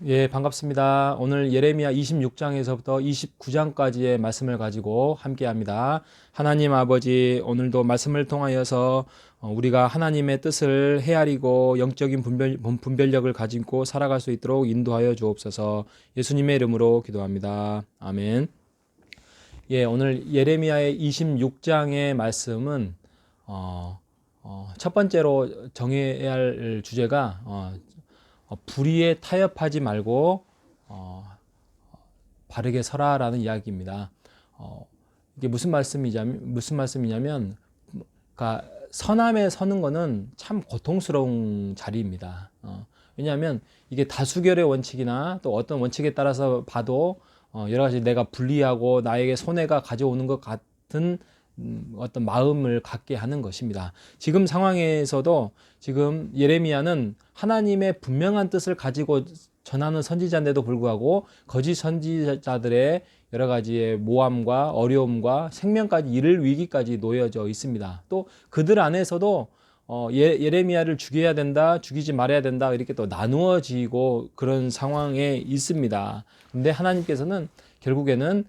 예, 반갑습니다. 오늘 예레미야 26장에서부터 29장까지의 말씀을 가지고 함께 합니다. 하나님 아버지, 오늘도 말씀을 통하여서 우리가 하나님의 뜻을 헤아리고 영적인 분별력을 가지고 살아갈 수 있도록 인도하여 주옵소서. 예수님의 이름으로 기도합니다. 아멘. 예, 오늘 예레미야의 26장의 말씀은 첫 번째로 정해야 할 주제가 불의에 타협하지 말고 바르게 서라라는 이야기입니다. 이게 무슨 말씀이냐면, 그러니까 선함에 서는 거는 참 고통스러운 자리입니다. 왜냐하면 이게 다수결의 원칙이나 또 어떤 원칙에 따라서 봐도 여러 가지 내가 불리하고 나에게 손해가 가져오는 것 같은 어떤 마음을 갖게 하는 것입니다. 지금 상황에서도 지금 예레미야는 하나님의 분명한 뜻을 가지고 전하는 선지자인데도 불구하고 거짓 선지자들의 여러 가지의 모함과 어려움과 생명까지 이를 위기까지 놓여져 있습니다. 또 그들 안에서도 예레미야를 죽여야 된다, 죽이지 말아야 된다 이렇게 또 나누어지고 그런 상황에 있습니다. 그런데 하나님께서는 결국에는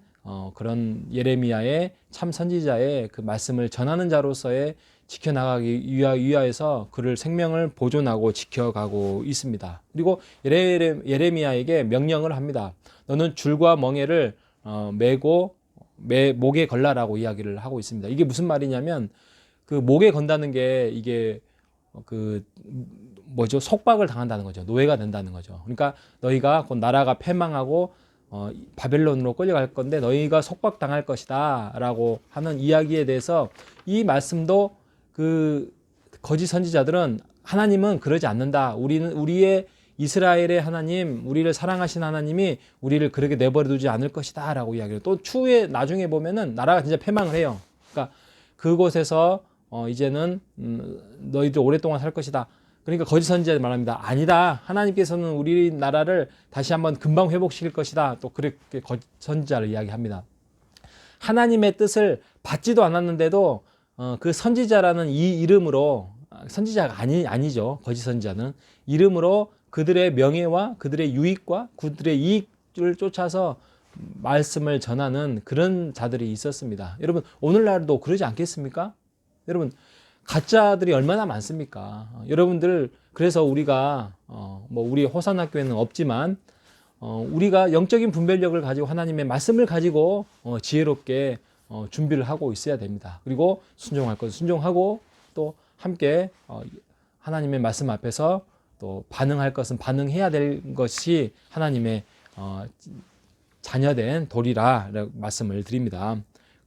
그런 예레미야의 참 선지자의 그 말씀을 전하는 자로서의 지켜나가기 위하여서 그를 생명을 보존하고 지켜가고 있습니다. 그리고 예레미야에게 명령을 합니다. 너는 줄과 멍에를 메고 목에 걸라라고 이야기를 하고 있습니다. 이게 무슨 말이냐면 그 목에 건다는 게 이게 그 뭐죠? 속박을 당한다는 거죠. 노예가 된다는 거죠. 그러니까 너희가 곧 나라가 패망하고 바벨론으로 끌려갈 건데 너희가 속박당할 것이다 라고 하는 이야기에 대해서 이 말씀도 그 거짓 선지자들은 하나님은 그러지 않는다. 우리의 이스라엘의 하나님, 우리를 사랑하신 하나님이 우리를 그렇게 내버려 두지 않을 것이다 라고 이야기를 또 추후에 나중에 보면은 나라가 진짜 패망을 해요. 그러니까 그곳에서 이제는 너희들 오랫동안 살 것이다. 그러니까 거짓 선지자들 말합니다. 아니다. 하나님께서는 우리나라를 다시 한번 금방 회복시킬 것이다. 또 그렇게 거짓 선지자를 이야기합니다. 하나님의 뜻을 받지도 않았는데도 그 선지자라는 이 이름으로 선지자가 아니죠. 거짓 선지자는 이름으로 그들의 명예와 그들의 유익과 그들의 이익을 쫓아서 말씀을 전하는 그런 자들이 있었습니다. 여러분 오늘날도 그러지 않겠습니까? 여러분 가짜들이 얼마나 많습니까? 여러분들 그래서 우리가 우리 호산학교에는 없지만 우리가 영적인 분별력을 가지고 하나님의 말씀을 가지고 지혜롭게 준비를 하고 있어야 됩니다. 그리고 순종할 것은 순종하고 또 함께 하나님의 말씀 앞에서 또 반응할 것은 반응해야 될 것이 하나님의 자녀된 도리라 말씀을 드립니다.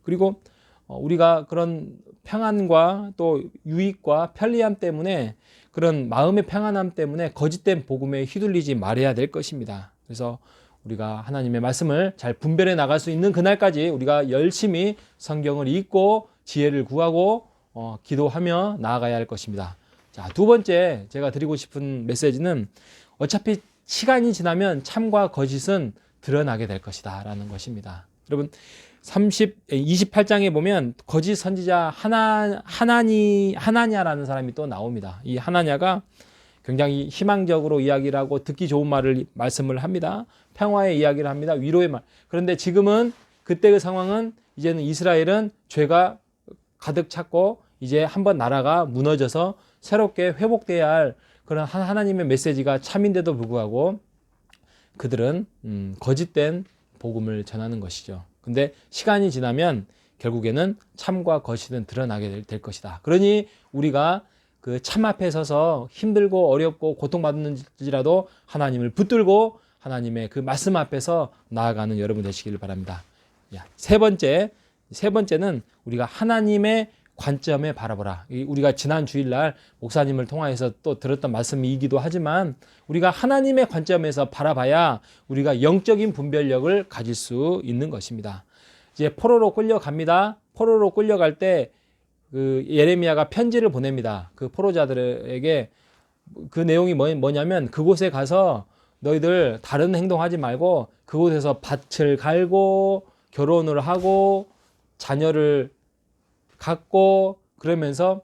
그리고 우리가 그런 평안과 또 유익과 편리함 때문에 그런 마음의 평안함 때문에 거짓된 복음에 휘둘리지 말아야 될 것입니다. 그래서 우리가 하나님의 말씀을 잘 분별해 나갈 수 있는 그날까지 우리가 열심히 성경을 읽고 지혜를 구하고 기도하며 나아가야 할 것입니다. 자, 두 번째 제가 드리고 싶은 메시지는 어차피 시간이 지나면 참과 거짓은 드러나게 될 것이다 라는 것입니다. 여러분 28장에 보면 거짓 선지자 하나냐라는 사람이 또 나옵니다. 이 하나냐가 굉장히 희망적으로 이야기를 하고 듣기 좋은 말씀을 합니다. 평화의 이야기를 합니다. 위로의 말. 그런데 지금은 그때 그 상황은 이제는 이스라엘은 죄가 가득 찼고 이제 한번 나라가 무너져서 새롭게 회복돼야 할 그런 하나님의 메시지가 참인데도 불구하고 그들은 거짓된 복음을 전하는 것이죠. 근데 시간이 지나면 결국에는 참과 거짓은 드러나게 될 것이다. 그러니 우리가 그 참 앞에 서서 힘들고 어렵고 고통받는지라도 하나님을 붙들고 하나님의 그 말씀 앞에서 나아가는 여러분 되시기를 바랍니다. 세 번째는 우리가 하나님의 관점에 바라보라. 우리가 지난 주일날 목사님을 통하여서 또 들었던 말씀이기도 하지만 우리가 하나님의 관점에서 바라봐야 우리가 영적인 분별력을 가질 수 있는 것입니다. 이제 포로로 끌려갑니다. 포로로 끌려갈 때 그 예레미야가 편지를 보냅니다. 그 포로자들에게 그 내용이 뭐냐면 그곳에 가서 너희들 다른 행동하지 말고 그곳에서 밭을 갈고 결혼을 하고 자녀를 갖고 그러면서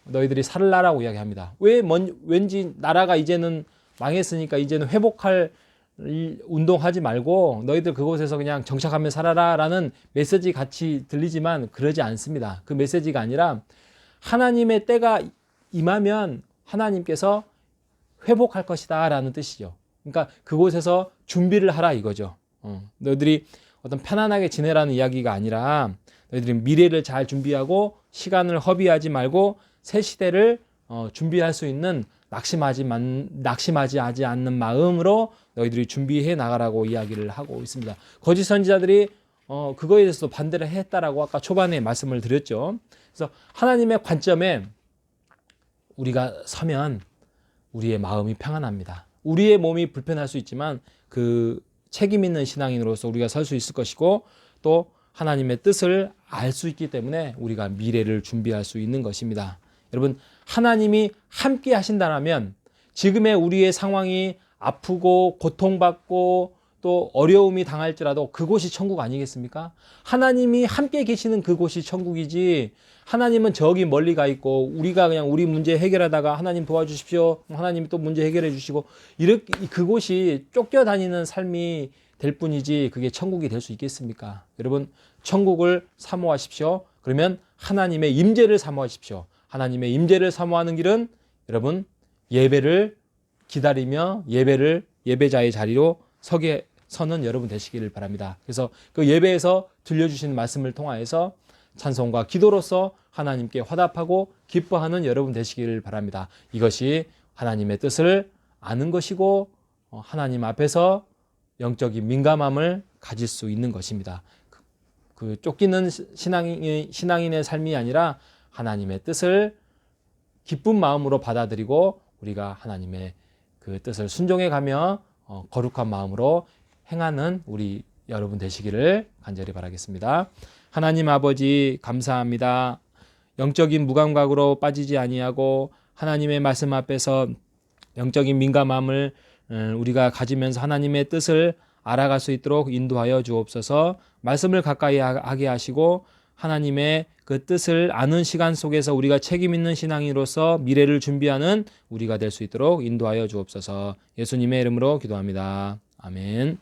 너희들이 살라라고 이야기합니다. 왠지 나라가 이제는 망했으니까 이제는 회복할 운동하지 말고 너희들 그곳에서 그냥 정착하며 살아라 라는 메시지 같이 들리지만 그러지 않습니다. 그 메시지가 아니라 하나님의 때가 임하면 하나님께서 회복할 것이다 라는 뜻이죠. 그러니까 그곳에서 준비를 하라 이거죠. 너희들이 어떤 편안하게 지내라는 이야기가 아니라 너희들이 미래를 잘 준비하고 시간을 허비하지 말고 새 시대를 준비할 수 있는 낙심하지 않는 마음으로 너희들이 준비해 나가라고 이야기를 하고 있습니다. 거짓 선지자들이 그거에 대해서 반대를 했다라고 아까 초반에 말씀을 드렸죠. 그래서 하나님의 관점에 우리가 서면 우리의 마음이 평안합니다. 우리의 몸이 불편할 수 있지만 그 책임 있는 신앙인으로서 우리가 설 수 있을 것이고 또 하나님의 뜻을 알 수 있기 때문에 우리가 미래를 준비할 수 있는 것입니다. 여러분, 하나님이 함께 하신다면 지금의 우리의 상황이 아프고 고통받고 또 어려움이 당할지라도 그곳이 천국 아니겠습니까? 하나님이 함께 계시는 그곳이 천국이지, 하나님은 저기 멀리 가 있고 우리가 그냥 우리 문제 해결하다가 하나님 도와주십시오, 하나님이 또 문제 해결해 주시고 이렇게 그곳이 쫓겨다니는 삶이 될 뿐이지 그게 천국이 될 수 있겠습니까? 여러분, 천국을 사모하십시오. 그러면 하나님의 임재를 사모하십시오. 하나님의 임재를 사모하는 길은 여러분 예배를 기다리며 예배자의 자리로 서는 여러분 되시기를 바랍니다. 그래서 그 예배에서 들려주신 말씀을 통하여서 찬송과 기도로서 하나님께 화답하고 기뻐하는 여러분 되시기를 바랍니다. 이것이 하나님의 뜻을 아는 것이고 하나님 앞에서 영적인 민감함을 가질 수 있는 것입니다. 그 쫓기는 신앙인의 삶이 아니라 하나님의 뜻을 기쁜 마음으로 받아들이고 우리가 하나님의 그 뜻을 순종해 가며 거룩한 마음으로 행하는 우리 여러분 되시기를 간절히 바라겠습니다. 하나님 아버지 감사합니다. 영적인 무감각으로 빠지지 아니하고 하나님의 말씀 앞에서 영적인 민감함을 우리가 가지면서 하나님의 뜻을 알아갈 수 있도록 인도하여 주옵소서. 말씀을 가까이 하게 하시고 하나님의 그 뜻을 아는 시간 속에서 우리가 책임 있는 신앙인으로서 미래를 준비하는 우리가 될 수 있도록 인도하여 주옵소서. 예수님의 이름으로 기도합니다. 아멘.